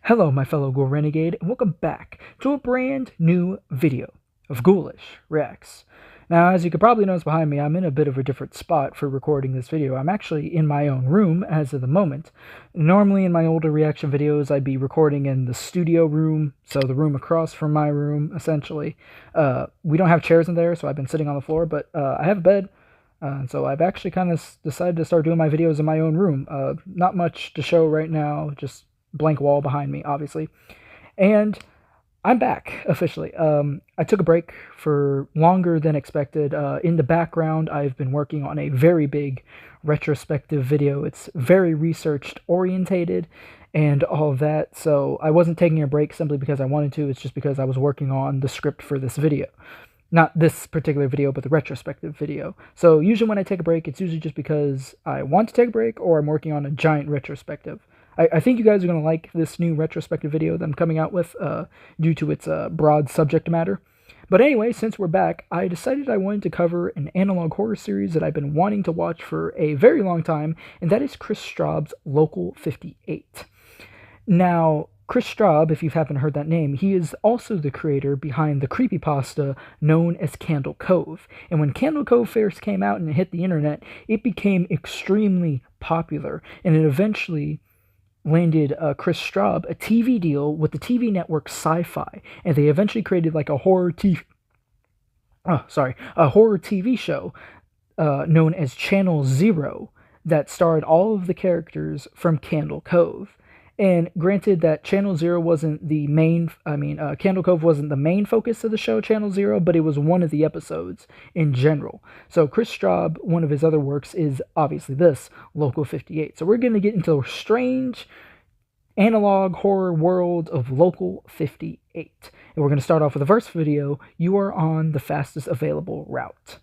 Hello, my fellow Ghoul Renegade, and welcome back to a brand new video of Ghoulish Reacts. Now, as you can probably notice behind me, I'm in a bit of a different spot for recording this video. I'm actually in my own room as of the moment. Normally, in my older reaction videos, I'd be recording in the studio room, so the room across from my room, essentially. We don't have chairs in there, so I've been sitting on the floor, but I have a bed. So I've actually kind of decided to start doing my videos in my own room. Not much to show right now, just blank wall behind me, obviously. And I'm back, officially. I took a break for longer than expected. In the background, I've been working on a very big retrospective video. It's very research-orientated and all of that, so I wasn't taking a break simply because I wanted to. It's just because I was working on the script for this video. Not this particular video, but the retrospective video. So usually when I take a break, it's usually just because I want to take a break or I'm working on a giant retrospective. I think you guys are going to like this new retrospective video that I'm coming out with due to its broad subject matter. But anyway, since we're back, I decided I wanted to cover an analog horror series that I've been wanting to watch for a very long time, and that is Chris Straub's Local 58. Now, Chris Straub, if you haven't heard that name, he is also the creator behind the creepypasta known as Candle Cove. And when Candle Cove first came out and it hit the internet, it became extremely popular, and it eventually landed Chris Straub a TV deal with the TV network Sci-Fi, and they eventually created like a horror TV show known as Channel Zero that starred all of the characters from Candle Cove. And granted that Channel Zero wasn't the main, Candle Cove wasn't the main focus of the show, Channel Zero, but it was one of the episodes in general. So Chris Straub, one of his other works is obviously this, Local 58. So we're going to get into a strange analog horror world of Local 58. And we're going to start off with the first video, You Are on the Fastest Available Route.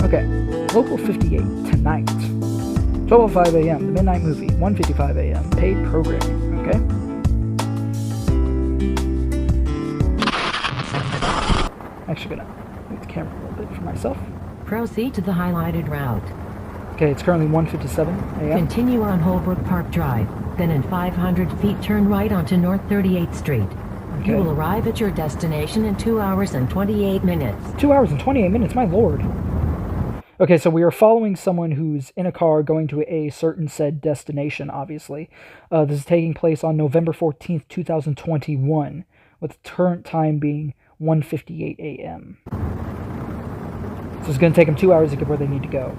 Okay, Local 58, tonight. 12:05 a.m., the Midnight Movie, 1:55 a.m., paid programming, okay? Actually gonna move the camera a little bit for myself. Proceed to the highlighted route. Okay, it's currently 1:57 a.m. Continue on Holbrook Park Drive, then in 500 feet turn right onto North 38th Street. Okay. You will arrive at your destination in 2 hours and 28 minutes. 2 hours and 28 minutes, my lord. Okay, so we are following someone who's in a car going to a certain said destination, obviously. This is taking place on November 14th, 2021, with the current time being 1:58 a.m. So it's going to take them 2 hours to get where they need to go.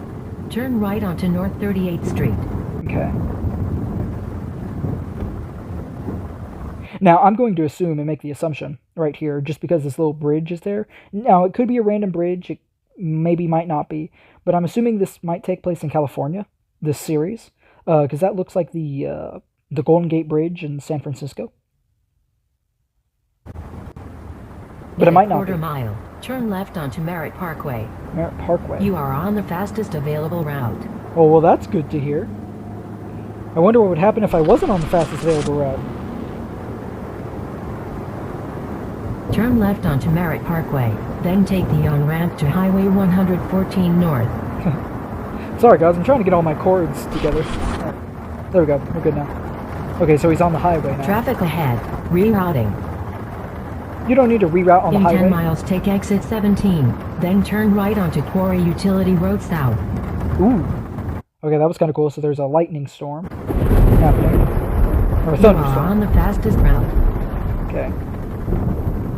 Turn right onto North 38th Street. Okay. Now, I'm going to assume and make the assumption right here, just because this little bridge is there. Now, it could be a random bridge. It maybe might not be, but I'm assuming this might take place in California, this series, because that looks like the Golden Gate Bridge in San Francisco. But it might not be. Quarter mile, turn left onto Merritt Parkway. Merritt Parkway. You are on the fastest available route. Oh, well, that's good to hear. I wonder what would happen if I wasn't on the fastest available route. Turn left onto Merritt Parkway, then take the on-ramp to Highway 114 North. Sorry, guys, I'm trying to get all my cords together. There we go, we're good now. Okay, so he's on the highway now. Traffic ahead, rerouting. You don't need to reroute on the highway. In 10 miles, take exit 17, then turn right onto Quarry Utility Road South. Ooh. Okay, that was kind of cool. So there's a lightning storm happening. Or a You are thunderstorm. on the fastest route. Okay.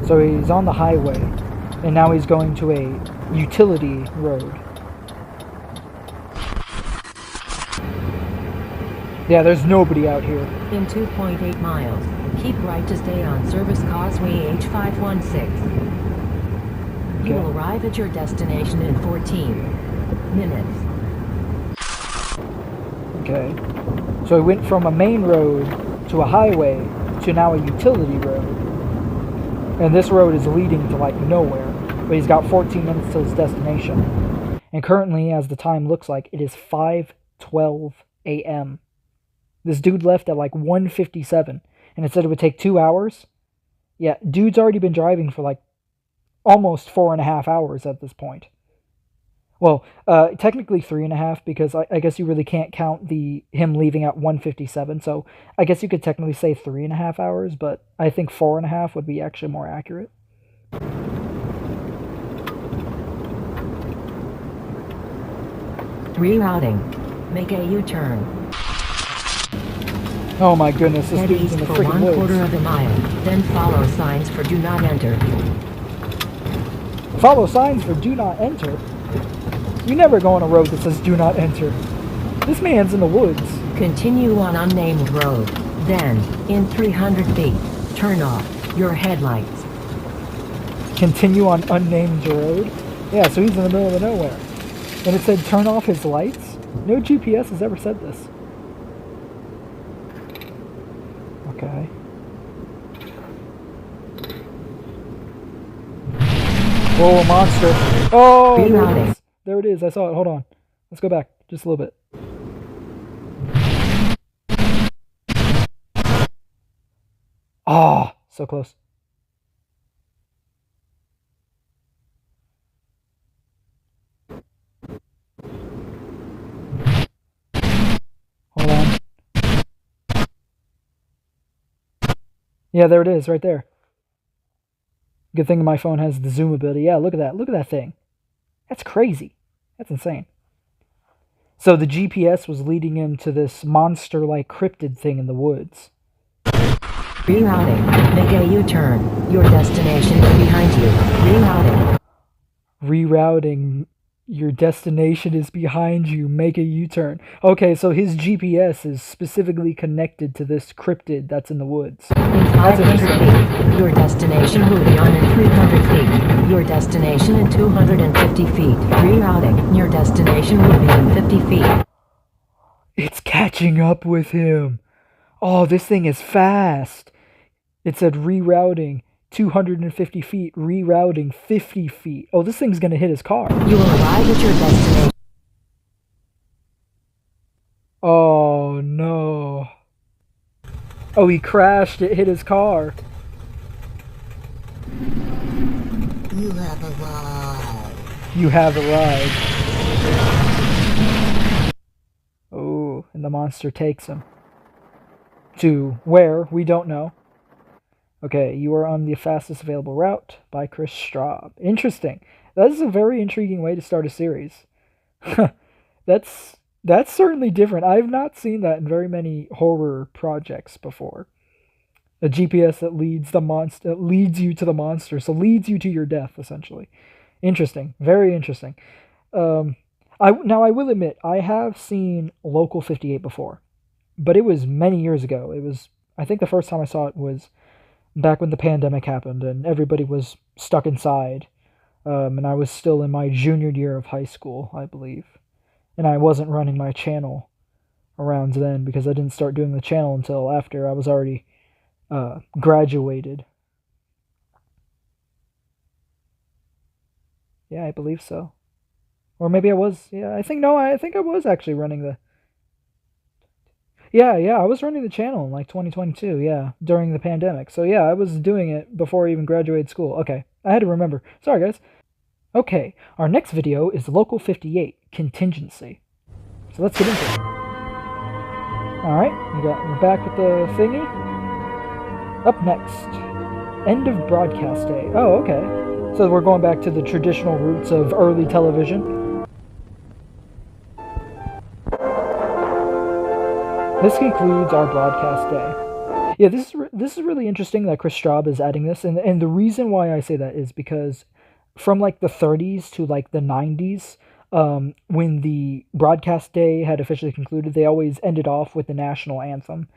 So he's on the highway, and now he's going to a utility road. Yeah, there's nobody out here. In 2.8 miles, keep right to stay on Service Causeway H516. You will arrive at your destination in 14 minutes. Okay. So he went from a main road to a highway to now a utility road. And this road is leading to like nowhere. But he's got 14 minutes to his destination. And currently, as the time looks like, it is 5:12 a.m. This dude left at like 1:57. And it said it would take 2 hours. Yeah, dude's already been driving for like almost 4.5 hours at this point. Well, technically 3.5 because I guess you really can't count him leaving at 1:57. So I guess you could technically say 3.5 hours, but I think 4.5 would be actually more accurate. Rerouting. Make a U-turn. Oh my goodness, this Head dude's east in the for freaking woods. 1/4 of a mile, then follow signs for do not enter. Follow signs for do not enter. You never go on a road that says do not enter. This man's in the woods. Continue on unnamed road. Then, in 300 feet, turn off your headlights. Continue on unnamed road. Yeah, so he's in the middle of nowhere. And it said turn off his lights? No GPS has ever said this. Okay. Whoa, a monster. Oh, there it is. There it is. I saw it. Hold on. Let's go back just a little bit. Ah, oh, so close. Hold on. Yeah, there it is, right there. Good thing my phone has the zoom ability. Yeah, look at that. Look at that thing. That's crazy. That's insane. So the GPS was leading him to this monster-like cryptid thing in the woods. Rerouting. Make a U-turn. Your destination is behind you. Rerouting. Rerouting. Your destination is behind you. Make a U-turn. Okay, so his GPS is specifically connected to this cryptid that's in the woods. In 500 feet, your destination will be on in 300 feet. Your destination in 250 feet. Rerouting. Your destination will be in 50 feet. It's catching up with him. Oh, this thing is fast. It said rerouting 250 feet, rerouting 50 feet. Oh, this thing's going to hit his car. You will arrive at your destination. Oh, no. Oh, he crashed. It hit his car. You have arrived. You have arrived. Oh, and the monster takes him. To where? We don't know. Okay, you are on the fastest available route by Chris Straub. Interesting. That is a very intriguing way to start a series. That's certainly different. I've not seen that in very many horror projects before. A GPS that leads the monster, leads you to the monster, so leads you to your death, essentially. Interesting. Very interesting. I will admit, I have seen Local 58 before, but it was many years ago. I think the first time I saw it was back when the pandemic happened and everybody was stuck inside. And I was still in my junior year of high school, I believe. And I wasn't running my channel around then because I didn't start doing the channel until after I was already graduated. Yeah, I believe so. Or maybe I was. Yeah, I think I was actually running the... Yeah, I was running the channel in like 2022, yeah, during the pandemic. So yeah, I was doing it before I even graduated school. Okay, I had to remember. Sorry, guys. Okay, our next video is Local 58, Contingency. So let's get into it. Alright, we're back with the thingy. Up next, end of broadcast day. Oh, okay. So we're going back to the traditional roots of early television. This concludes our broadcast day. Yeah, this is really interesting that Chris Straub is adding this, and the reason why I say that is because from like the 30s to like the 90s, when the broadcast day had officially concluded, they always ended off with the national anthem,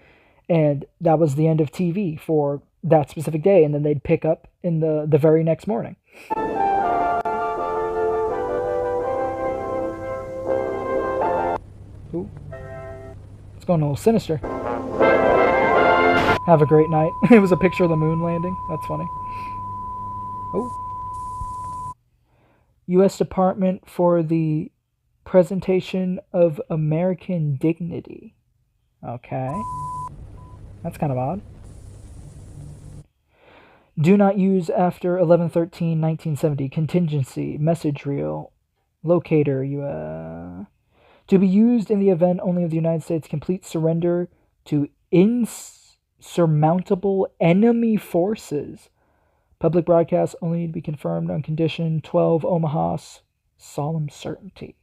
and that was the end of TV for that specific day, and then they'd pick up in the very next morning. Ooh. It's going a little sinister. Have a great night. It was a picture of the moon landing. That's funny. Oh. U.S. Department for the Presentation of American Dignity. Okay. That's kind of odd. Do not use after 11/13/1970. Contingency. Message reel. Locator, to be used in the event only of the United States complete surrender to insurmountable enemy forces. Public broadcasts only to be confirmed on condition 12 Omaha's solemn certainty.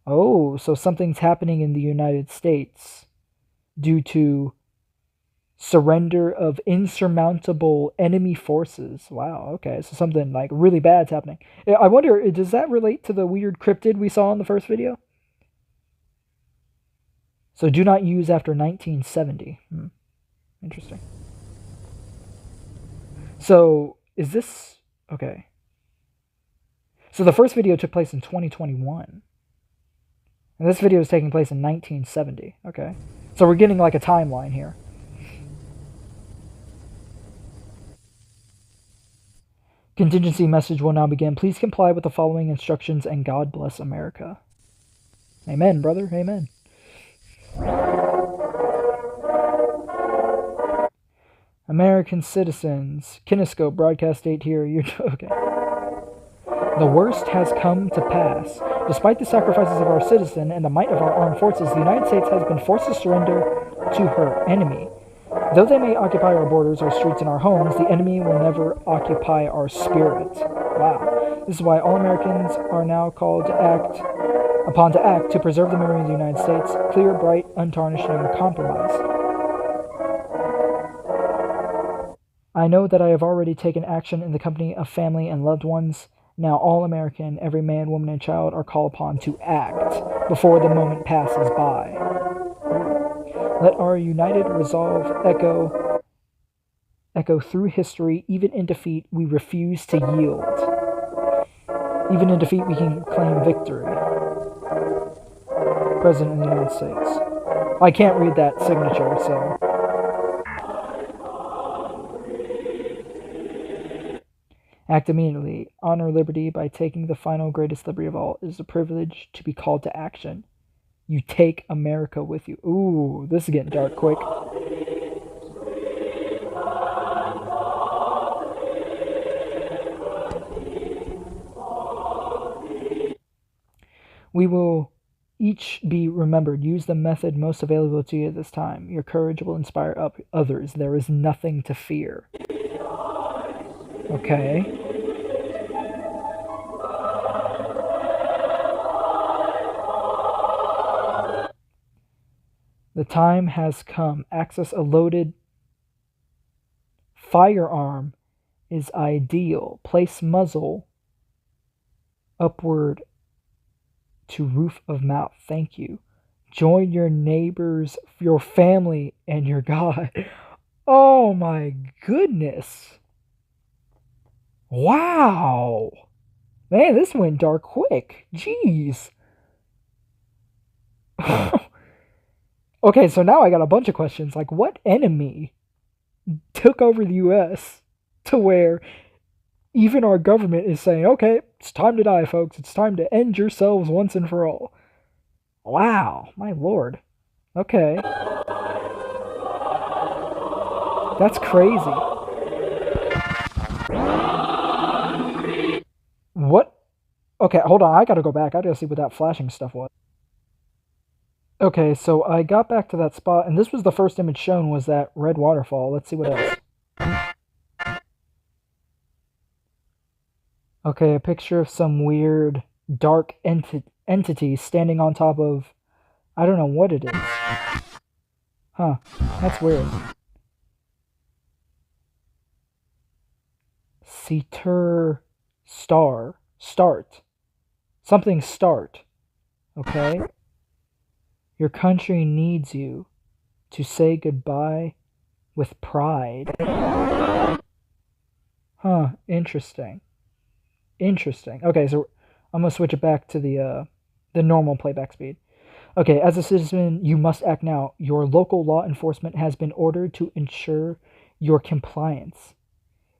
Oh, so something's happening in the United States due to surrender of insurmountable enemy forces. Wow, okay, so something like really bad's happening. I wonder, does that relate to the weird cryptid we saw in the first video? So do not use after 1970. Interesting. So is this okay? So the first video took place in 2021. And this video is taking place in 1970. Okay. So we're getting like a timeline here. Contingency message will now begin. Please comply with the following instructions and God bless America. Amen, brother. Amen. American citizens. Kinescope broadcast date here. You're okay. The worst has come to pass. Despite the sacrifices of our citizen and the might of our armed forces, the United States has been forced to surrender to her enemy. Though they may occupy our borders, our streets, and our homes, the enemy will never occupy our spirit. Wow. This is why all Americans are now called upon to act to preserve the memory of the United States, clear, bright, untarnished, and uncompromised. I know that I have already taken action in the company of family and loved ones. Now all American, every man, woman, and child are called upon to act before the moment passes by. Let our united resolve echo through history. Even in defeat, we refuse to yield. Even in defeat, we can claim victory. President of the United States. I can't read that signature, so... Act immediately. Honor liberty by taking the final greatest liberty of all. It is a privilege to be called to action. You take America with you. Ooh, this is getting dark quick. We will each be remembered. Use the method most available to you at this time. Your courage will inspire others. There is nothing to fear. Okay. The time has come. Access a loaded firearm is ideal. Place muzzle upward to roof of mouth. Thank you. Join your neighbors, your family, and your God. Oh my goodness. Wow. Man, this went dark quick. Jeez. Okay, so now I got a bunch of questions. Like, what enemy took over the U.S. to where even our government is saying, okay, it's time to die, folks. It's time to end yourselves once and for all. Wow, my lord. Okay. That's crazy. What? Okay, hold on. I gotta go back. I gotta see what that flashing stuff was. Okay, so I got back to that spot, and this was the first image shown, was that red waterfall. Let's see what else. Okay, a picture of some weird, dark entity standing on top of... I don't know what it is. Huh, that's weird. Start. Something start. Okay? Your country needs you to say goodbye with pride. Huh, interesting. Okay, so I'm going to switch it back to the normal playback speed. Okay, as a citizen, you must act now. Your local law enforcement has been ordered to ensure your compliance.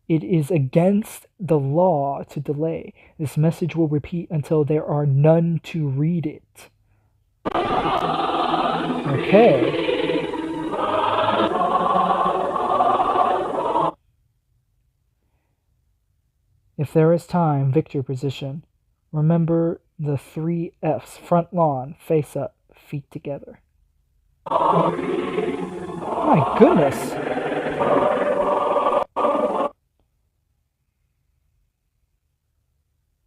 It is against the law to delay. This message will repeat until there are none to read it. Okay. If there is time, victory position. Remember the 3 F's. Front lawn, face up, feet together. My goodness.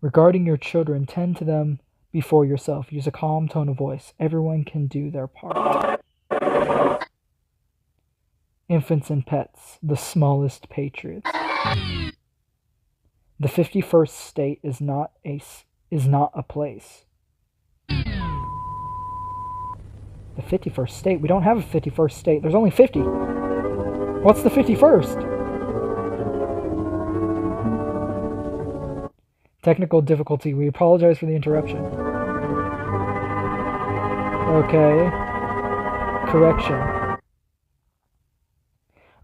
Regarding your children, tend to them before yourself. Use a calm tone of voice. Everyone can do their part. Infants and pets, the smallest patriots. The 51st state is not a place. The 51st state? We don't have a 51st state. There's only 50. What's the 51st? Technical difficulty. We apologize for the interruption. Okay. Correction.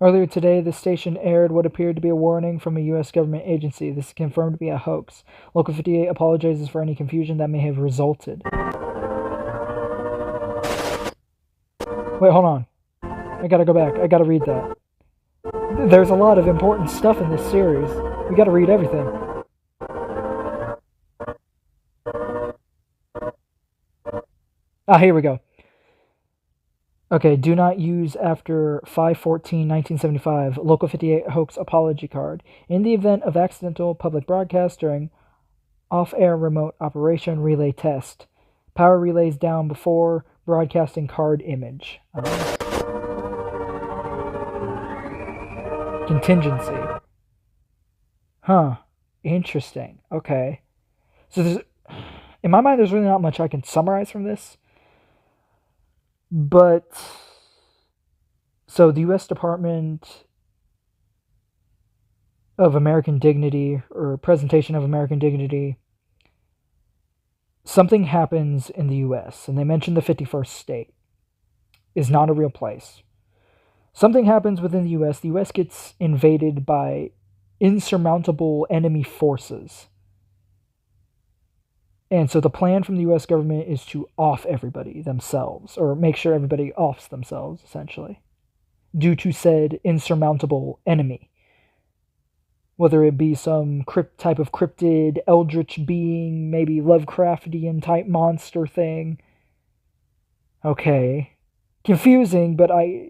Earlier today, the station aired what appeared to be a warning from a U.S. government agency. This is confirmed to be a hoax. Local 58 apologizes for any confusion that may have resulted. Wait, hold on. I gotta go back. I gotta read that. There's a lot of important stuff in this series. We gotta read everything. Here we go. Okay, do not use after 5/14/1975, Local 58 hoax apology card. In the event of accidental public broadcast during off-air remote operation relay test, power relays down before broadcasting card image. Contingency. Huh. Interesting. Okay. So there's, in my mind, there's really not much I can summarize from this. But, so the U.S. Department of American Dignity, or Presentation of American Dignity, something happens in the U.S., and they mention the 51st state is not a real place. Something happens within the U.S. The U.S. gets invaded by insurmountable enemy forces. And so the plan from the U.S. government is to off everybody themselves, or make sure everybody offs themselves, essentially, due to said insurmountable enemy. Whether it be some type of cryptid, eldritch being, maybe Lovecraftian type monster thing. Okay. Confusing, but I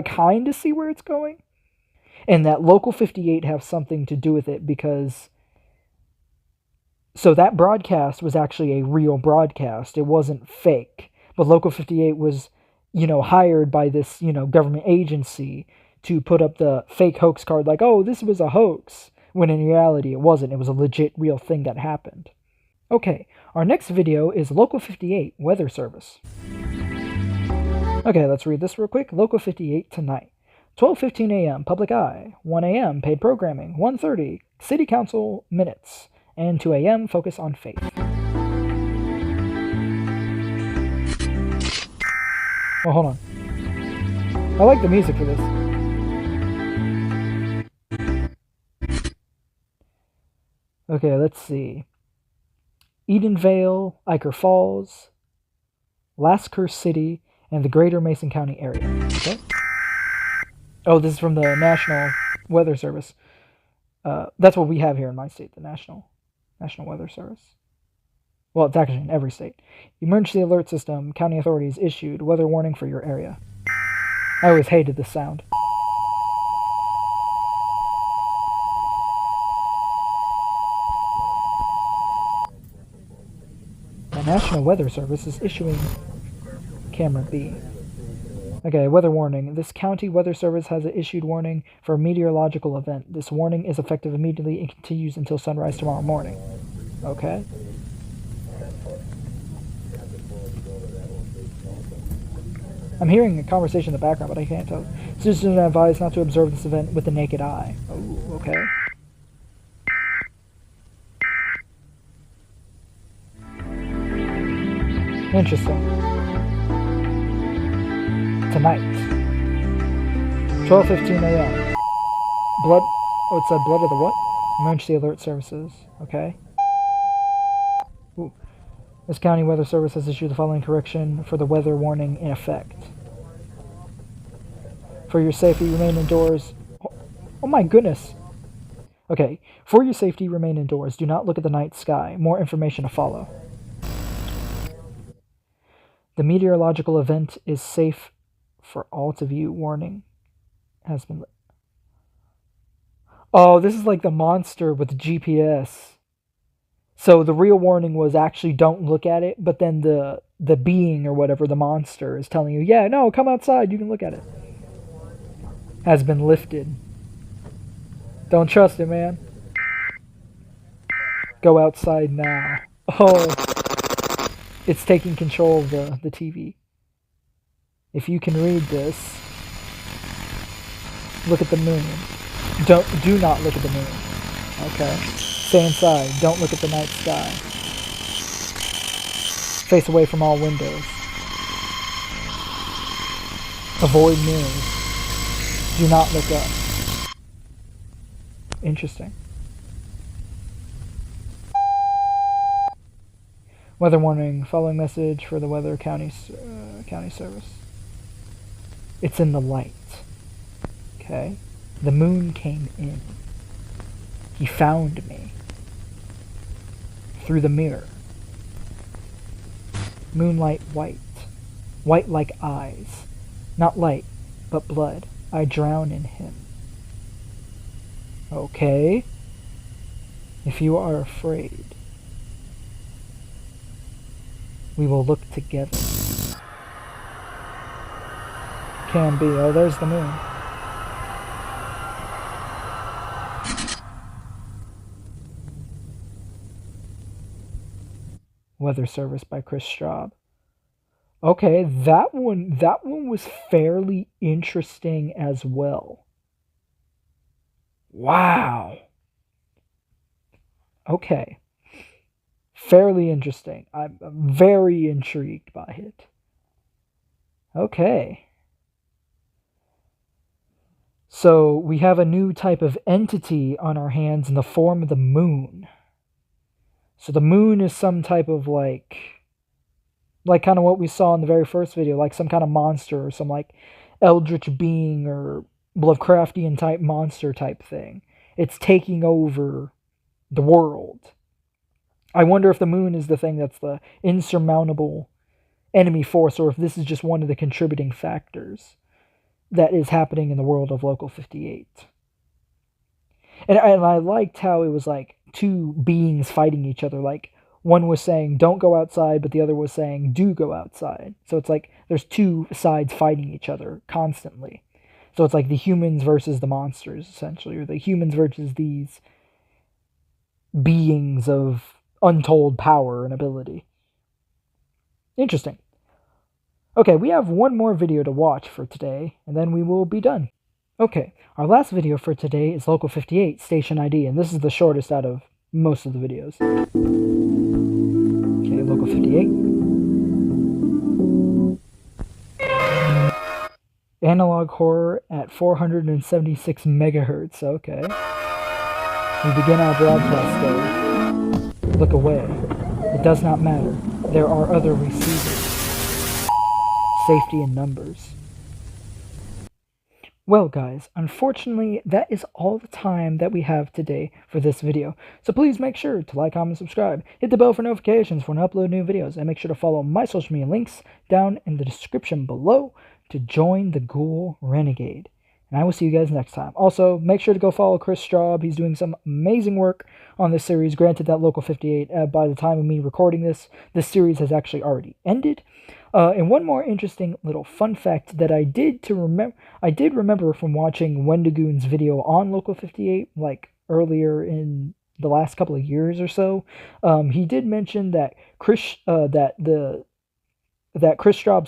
kind of see where it's going. And that Local 58 have something to do with it, because so that broadcast was actually a real broadcast. It wasn't fake. But Local 58 was, hired by this, government agency to put up the fake hoax card like, oh, this was a hoax. When in reality, it wasn't. It was a legit real thing that happened. Okay, our next video is Local 58 Weather Service. Okay, let's read this real quick. Local 58 tonight. 12:15 a.m. Public Eye. 1 a.m. Paid Programming. 1:30 City Council Minutes. And 2 a.m. Focus on Faith. Well, hold on. I like the music for this. Okay, let's see. Edenvale, Iker Falls, Lascar City, and the greater Mason County area. Okay. Oh, this is from the National Weather Service. That's what we have here in my state, the National Weather Service. Well, it's actually in every state. Emergency alert system. County authorities issued weather warning for your area. I always hated this sound. The National Weather Service is issuing camera B. Okay, weather warning. This county weather service has issued warning for a meteorological event. This warning is effective immediately and continues until sunrise tomorrow morning. Okay. I'm hearing a conversation in the background, but I can't tell. Citizens are advised not to observe this event with the naked eye. Oh, okay. Interesting. Tonight. 12:15 a.m. Blood... Oh, it said blood of the what? Emergency alert services. Okay. Ooh. This county weather service has issued the following correction for the weather warning in effect. For your safety, remain indoors. Oh my goodness. Okay, for your safety, remain indoors. Do not look at the night sky. More information to follow. The meteorological event is safe for all to view. Warning has been lit. Oh, this is like the monster with the GPS. So the real warning was actually don't look at it, but then the being or whatever, the monster, is telling you, yeah, no, come outside, you can look at it. Has been lifted. Don't trust it, man. Go outside now. Oh, it's taking control of the TV. If you can read this, look at the moon. Do not look at the moon. Okay. Stay inside. Don't look at the night sky. Face away from all windows. Avoid mirrors. Do not look up. Interesting. Weather warning. Following message for the weather county service. It's in the light. Okay. The moon came in. He found me. Through the mirror. Moonlight white. White like eyes. Not light, but blood. I drown in him. Okay. If you are afraid, we will look together. Can be. Oh, there's the moon. Weather Service by Chris Straub. Okay, that one was fairly interesting as well. Wow. Okay. Fairly interesting. I'm very intrigued by it. Okay. So we have a new type of entity on our hands in the form of the moon. So the moon is some type of like kind of what we saw in the very first video, like some kind of monster or some like eldritch being or Lovecraftian type monster type thing. It's taking over the world. I wonder if the moon is the thing that's the insurmountable enemy force, or if this is just one of the contributing factors that is happening in the world of Local 58. And I liked how it was like two beings fighting each other. Like one was saying don't go outside, but the other was saying do go outside. So it's like there's two sides fighting each other constantly. So it's like the humans versus the monsters, essentially, or the humans versus these beings of untold power and ability. Interesting. Okay, we have one more video to watch for today, and then we will be done. Okay, our last video for today is Local 58, Station ID, and this is the shortest out of most of the videos. Okay, Local 58. Analog horror at 476 megahertz, okay. We begin our broadcast though. Look away. It does not matter. There are other receivers. Safety in numbers. Well guys, unfortunately that is all the time that we have today for this video. So please make sure to like, comment, subscribe, hit the bell for notifications when I upload new videos, and make sure to follow my social media links down in the description below to join the Ghoul Renegade. And I will see you guys next time. Also, make sure to go follow Chris Straub. He's doing some amazing work on this series. Granted that Local 58, by the time of me recording this series has actually already ended. And one more interesting little fun fact that I did remember from watching Wendigoon's video on Local 58, like earlier in the last couple of years or so. He did mention that Chris Straub's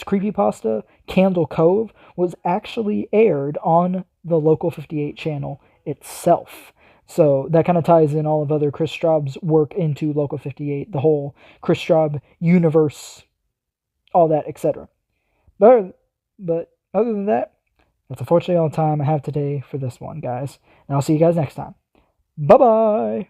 creepypasta, Candle Cove, was actually aired on the Local 58 channel itself. So that kind of ties in all of other Chris Straub's work into Local 58, the whole Chris Straub universe, all that, etc. But other than that, that's unfortunately all the time I have today for this one, guys. And I'll see you guys next time. Bye-bye!